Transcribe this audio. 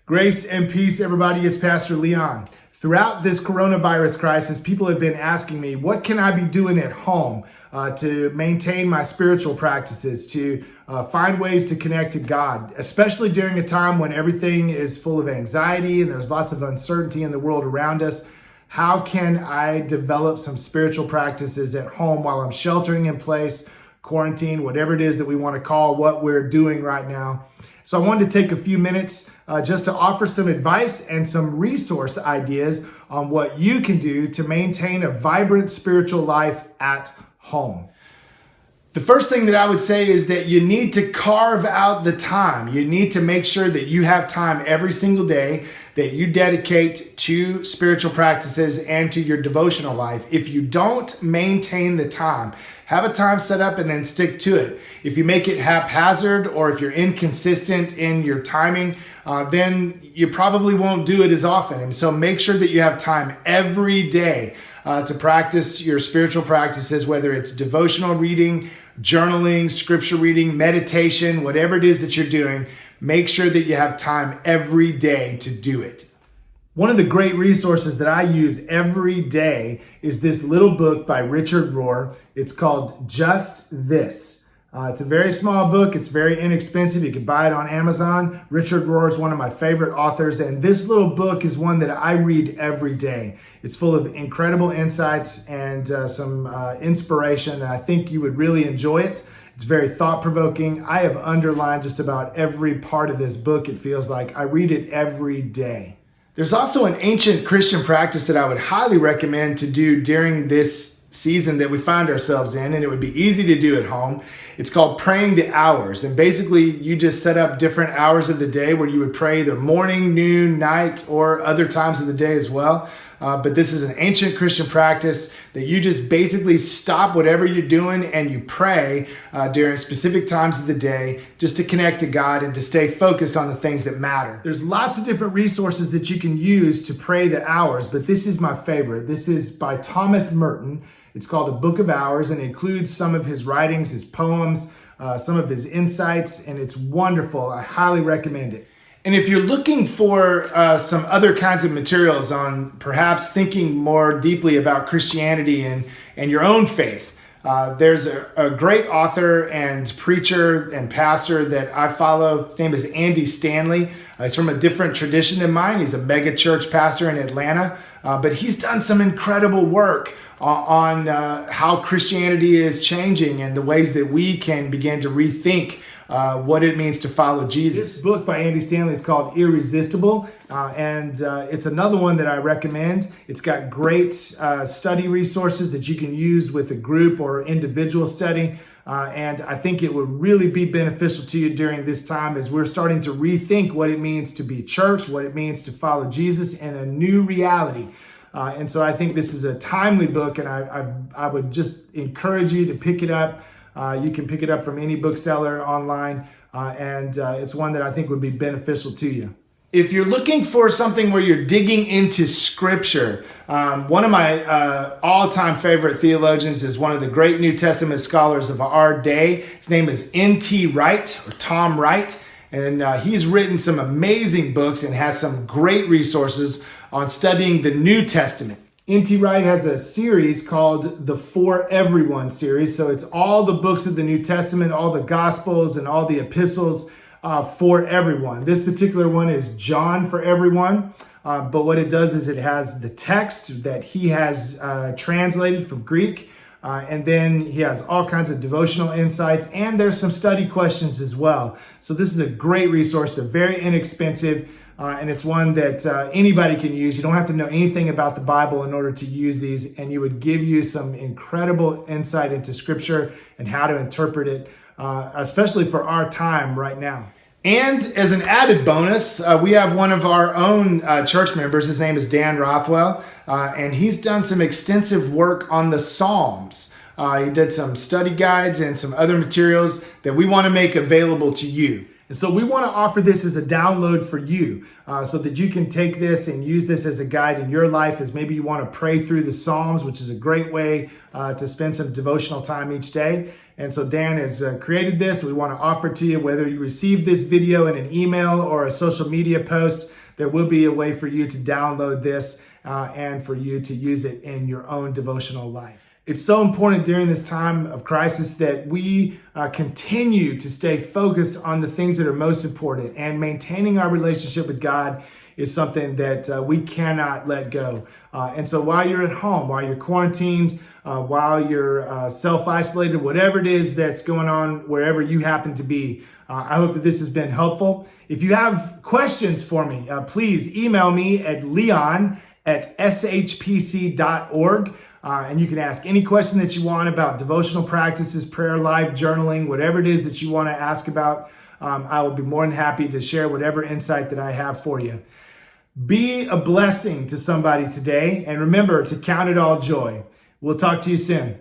Grace and peace, everybody. It's Pastor Leon. Throughout this coronavirus crisis, people have been asking me, what can I be doing at home to maintain my spiritual practices, to find ways to connect to God, especially during a time when everything is full of anxiety and there's lots of uncertainty in the world around us. How can I develop some spiritual practices at home while I'm sheltering in place, quarantine, whatever it is that we want to call what we're doing right now? So I wanted to take a few minutes just to offer some advice and some resource ideas on what you can do to maintain a vibrant spiritual life at home. The first thing that I would say is that you need to carve out the time. You need to make sure that you have time every single day that you dedicate to spiritual practices and to your devotional life. If you don't maintain the time, have a time set up and then stick to it. If you make it haphazard or if you're inconsistent in your timing, then you probably won't do it as often. And so make sure that you have time every day to practice your spiritual practices, whether it's devotional reading, journaling, scripture reading, meditation, whatever it is that you're doing. Make sure that you have time every day to do it. One of the great resources that I use every day is this little book by Richard Rohr. It's called Just This. It's a very small book. It's very inexpensive. You can buy it on Amazon. Richard Rohr is one of my favorite authors, and this little book is one that I read every day. It's full of incredible insights and some inspiration, and I think you would really enjoy it. It's very thought-provoking. I have underlined just about every part of this book, it feels like. I read it every day. There's also an ancient Christian practice that I would highly recommend to do during this season that we find ourselves in, and it would be easy to do at home. It's called praying the hours. And basically, you just set up different hours of the day where you would pray either morning, noon, night, or other times of the day as well. But this is an ancient Christian practice that you just basically stop whatever you're doing and you pray during specific times of the day just to connect to God and to stay focused on the things that matter. There's lots of different resources that you can use to pray the hours, but this is my favorite. This is by Thomas Merton. It's called A Book of Hours and includes some of his writings, his poems, some of his insights, and it's wonderful. I highly recommend it. And if you're looking for some other kinds of materials on perhaps thinking more deeply about Christianity and your own faith, there's a great author and preacher and pastor that I follow. His name is Andy Stanley. He's from a different tradition than mine. He's a mega church pastor in Atlanta, but he's done some incredible work on how Christianity is changing and the ways that we can begin to rethink what it means to follow Jesus. This book by Andy Stanley is called Irresistible, and it's another one that I recommend. It's got great study resources that you can use with a group or individual study, and I think it would really be beneficial to you during this time as we're starting to rethink what it means to be church, what it means to follow Jesus in a new reality. And so I think this is a timely book, and I would just encourage you to pick it up. You can pick it up from any bookseller online, and it's one that I think would be beneficial to you. If you're looking for something where you're digging into Scripture, one of my all-time favorite theologians is one of the great New Testament scholars of our day. His name is N.T. Wright, or Tom Wright, and he's written some amazing books and has some great resources on studying the New Testament. N.T. Wright has a series called the For Everyone series. So it's all the books of the New Testament, all the Gospels and all the epistles for everyone. This particular one is John for everyone. But what it does is it has the text that he has translated from Greek. And then he has all kinds of devotional insights, and there's some study questions as well. So this is a great resource. They're very inexpensive. And it's one that anybody can use. You don't have to know anything about the Bible in order to use these, and you would give you some incredible insight into Scripture and how to interpret it, especially for our time right now. And as an added bonus, we have one of our own church members. His name is Dan Rothwell, and he's done some extensive work on the Psalms. He did some study guides and some other materials that we want to make available to you. And so we want to offer this as a download for you so that you can take this and use this as a guide in your life as maybe you want to pray through the Psalms, which is a great way to spend some devotional time each day. And so Dan has created this. We want to offer it to you, whether you receive this video in an email or a social media post. there will be a way for you to download this and for you to use it in your own devotional life. It's so important during this time of crisis that we continue to stay focused on the things that are most important, and maintaining our relationship with God is something that we cannot let go. And so while you're at home, while you're quarantined, while you're self-isolated, whatever it is that's going on wherever you happen to be, I hope that this has been helpful. If you have questions for me, please email me at leon@shpc.org. And you can ask any question that you want about devotional practices, prayer life, journaling, whatever it is that you want to ask about. I will be more than happy to share whatever insight that I have for you. Be a blessing to somebody today, and remember to count it all joy. We'll talk to you soon.